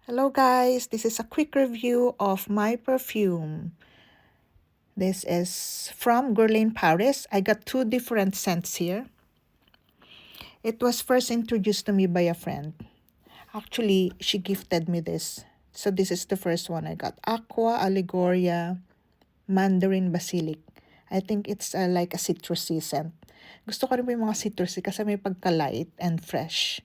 Hello guys, this is a quick review of my perfume. This is from Guerlain Paris. I got two different scents here. It was first introduced to me by a friend. Actually, she gifted me this. So this is the first one I got. Aqua Allegoria Mandarin Basilic. I think it's like a citrusy scent. Gusto ko rin po yung mga citrusy kasi may pagka-light and fresh.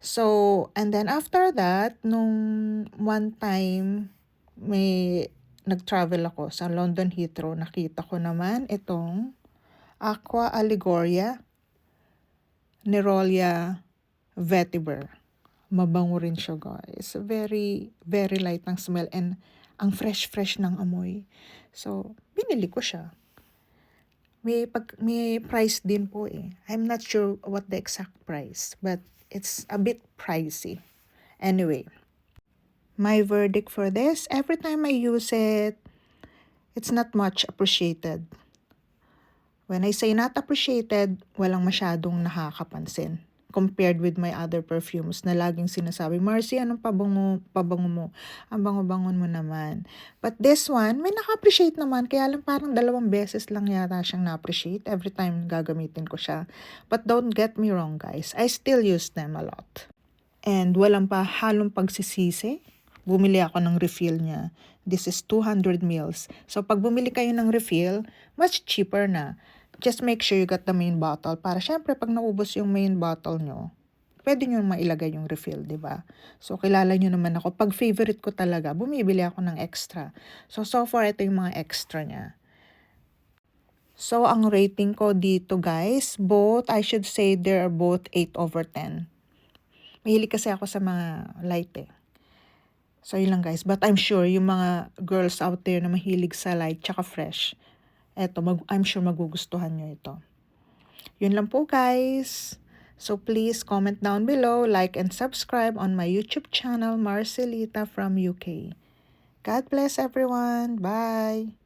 So, and then after that, nung one time, may nag-travel ako sa London Heathrow, nakita ko naman itong Aqua Allegoria Nerolia Vetiver. Mabango rin siya, guys. Very, very light ang smell and ang fresh-fresh ng amoy. So, binili ko siya. May price din po eh. I'm not sure what the exact price, but it's a bit pricey. Anyway, my verdict for this, every time I use it, it's not much appreciated. When I say not appreciated, walang masyadong nakakapansin compared with my other perfumes na laging sinasabi, Marcy, anong pabango mo? Ang bango-bangon mo naman. But this one, may naka-appreciate naman, kaya lang parang 2 beses lang yata siyang na-appreciate every time gagamitin ko siya. But don't get me wrong guys, I still use them a lot. And walang pa halong pagsisisi. Bumili ako ng refill niya. This is 200 mils. So pag bumili kayo ng refill, much cheaper na. Just make sure you got the main bottle para syempre pag naubos yung main bottle nyo, pwede nyo mailagay yung refill, di ba? So kilala nyo naman ako. Pag favorite ko talaga, bumibili ako ng extra. So far, ito yung mga extra niya. So ang rating ko dito guys, I should say they're both 8/10. Mahilig kasi ako sa mga light eh. So, yun lang guys. But I'm sure yung mga girls out there na mahilig sa light tsaka fresh, I'm sure magugustuhan nyo ito. Yun lang po guys. So, please comment down below, like and subscribe on my YouTube channel, Marcelita from UK. God bless everyone. Bye!